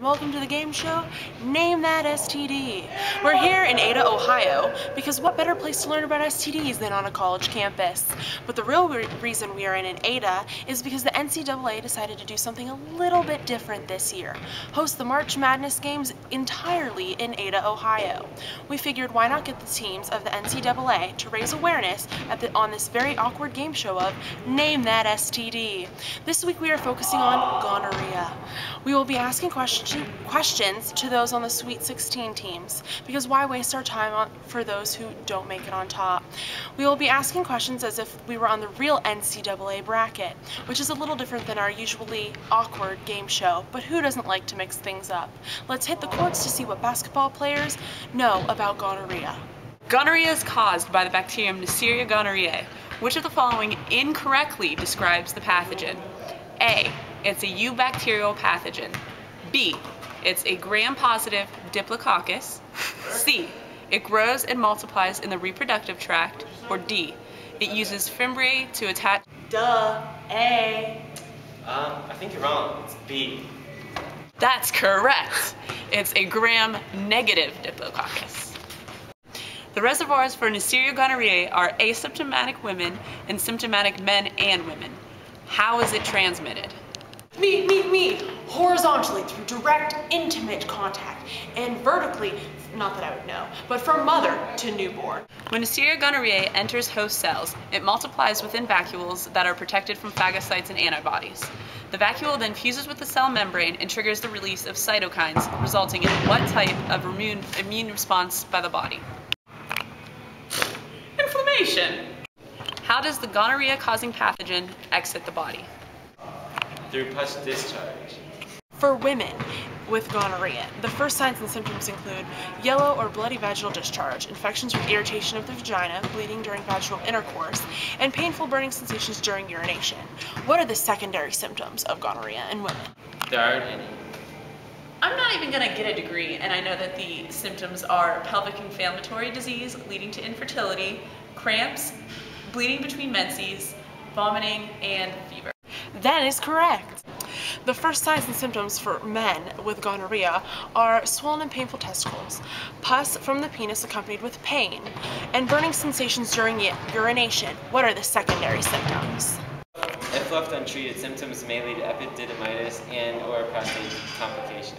Welcome to the game show, Name That STD. We're here in Ada, Ohio, because what better place to learn about STDs than on a college campus? But the real reason we are in Ada is because the NCAA decided to do something a little bit different this year. Host the March Madness games entirely in Ada, Ohio. We figured why not get the teams of the NCAA to raise awareness on this very awkward game show of Name That STD. This week we are focusing on gonorrhea. We will be asking questions to those on the Sweet 16 teams, because why waste our time for those who don't make it on top? We will be asking questions as if we were on the real NCAA bracket, which is a little different than our usually awkward game show, but who doesn't like to mix things up? Let's hit the courts to see what basketball players know about gonorrhea. Gonorrhea is caused by the bacterium Neisseria gonorrhoeae. Which of the following incorrectly describes the pathogen? A. It's a eubacterial pathogen. B. It's a gram-positive diplococcus. C. It grows and multiplies in the reproductive tract. Or D. It uses fimbriae to attach. Duh. A. I think you're wrong. It's B. That's correct. It's a gram-negative diplococcus. The reservoirs for Neisseria gonorrhoeae are asymptomatic women and symptomatic men and women. How is it transmitted? Me. Horizontally through direct, intimate contact, and vertically, not that I would know, but from mother to newborn. When Neisseria gonorrhoeae enters host cells, it multiplies within vacuoles that are protected from phagocytes and antibodies. The vacuole then fuses with the cell membrane and triggers the release of cytokines, resulting in what type of immune response by the body? Inflammation. How does the gonorrhea-causing pathogen exit the body? Through pus discharge. For women with gonorrhea, the first signs and symptoms include yellow or bloody vaginal discharge, infections with irritation of the vagina, bleeding during vaginal intercourse, and painful burning sensations during urination. What are the secondary symptoms of gonorrhea in women? There aren't any. I'm not even going to get a degree, and I know that the symptoms are pelvic inflammatory disease leading to infertility, cramps, bleeding between menses, vomiting, and fever. That is correct. The first signs and symptoms for men with gonorrhea are swollen and painful testicles, pus from the penis accompanied with pain, and burning sensations during urination. What are the secondary symptoms? If left untreated, symptoms may lead to epididymitis and/or prostate complications.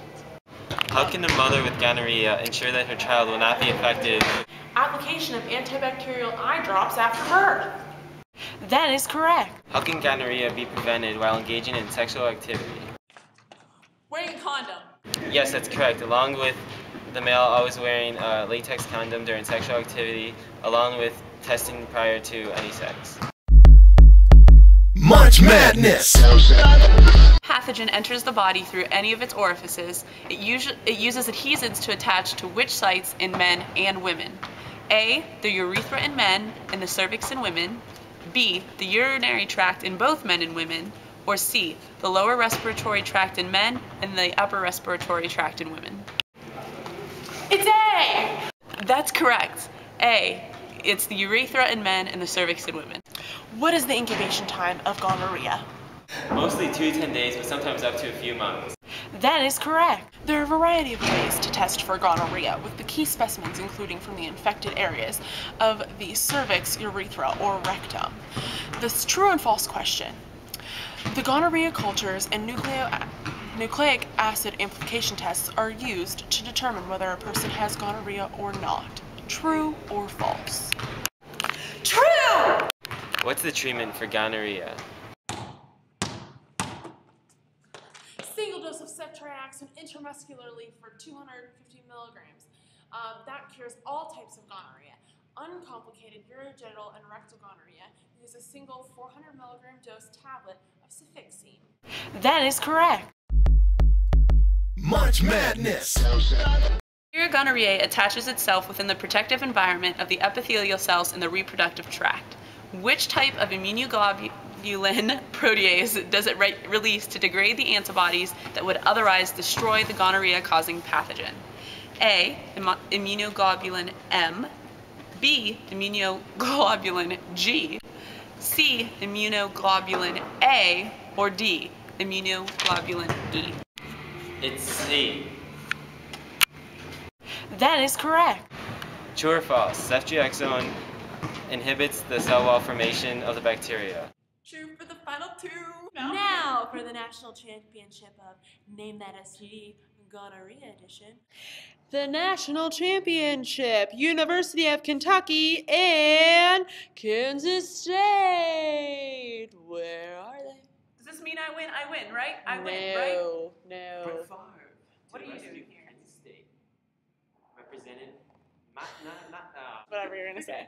How can a mother with gonorrhea ensure that her child will not be affected? Application of antibacterial eye drops after birth. That is correct. How can gonorrhea be prevented while engaging in sexual activity? Wearing a condom. Yes, that's correct. Along with the male always wearing a latex condom during sexual activity, along with testing prior to any sex. March Madness! Pathogen enters the body through any of its orifices. It uses adhesives to attach to which sites in men and women? A. The urethra in men and the cervix in women. B. The urinary tract in both men and women. Or C. The lower respiratory tract in men and the upper respiratory tract in women. It's A! That's correct. A. It's the urethra in men and the cervix in women. What is the incubation time of gonorrhea? Mostly 2 to 10 days, but sometimes up to a few months. That is correct. There are a variety of ways to test for gonorrhea, with the key specimens including from the infected areas of the cervix, urethra, or rectum. This true and false question. The gonorrhea cultures and nucleic acid amplification tests are used to determine whether a person has gonorrhea or not. True or false? True! What's the treatment for gonorrhea? Single dose of ceftriaxone intramuscularly for 250 milligrams. That cures all types of gonorrhea. Uncomplicated urogenital and rectal gonorrhea, use a single 400 milligram dose tablet of cefixime. That is correct. March Madness! Neisseria gonorrhoeae attaches itself within the protective environment of the epithelial cells in the reproductive tract. Which type of immunoglobulin protease does it release to degrade the antibodies that would otherwise destroy the gonorrhea-causing pathogen? A. Immunoglobulin M. B. Immunoglobulin G. C. Immunoglobulin A. Or D. Immunoglobulin E. It's C. That is correct. True or false? Ceftriaxone inhibits the cell wall formation of the bacteria. True for the final two. Now for the national championship of Name That STD Gonorrhea edition. The national championship, University of Kentucky and Kansas State. Where are they? Does this mean I win? I win, right? I win, right? No. What are you doing here? Kansas State. Represented. Whatever you're gonna say.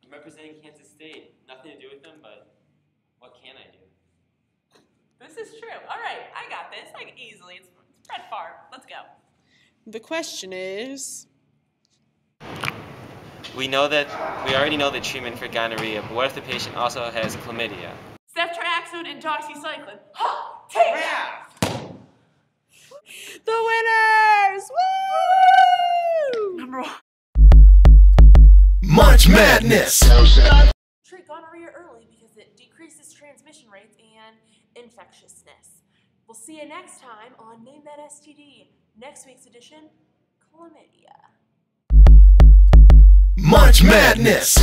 I'm representing Kansas State. Nothing to do with them, but what can I do? This is true. All right, I got this. Like easily. It's Brett Favre. Let's go. The question is, We already know the treatment for gonorrhea, but what if the patient also has chlamydia? Ceftriaxone and doxycycline. Ha! Take that! the winners! Woo! Number one. Munch Madness! Treat gonorrhea early because it decreases transmission rates and infectiousness. We'll see you next time on Name That STD. Next week's edition, chlamydia. Munch Madness!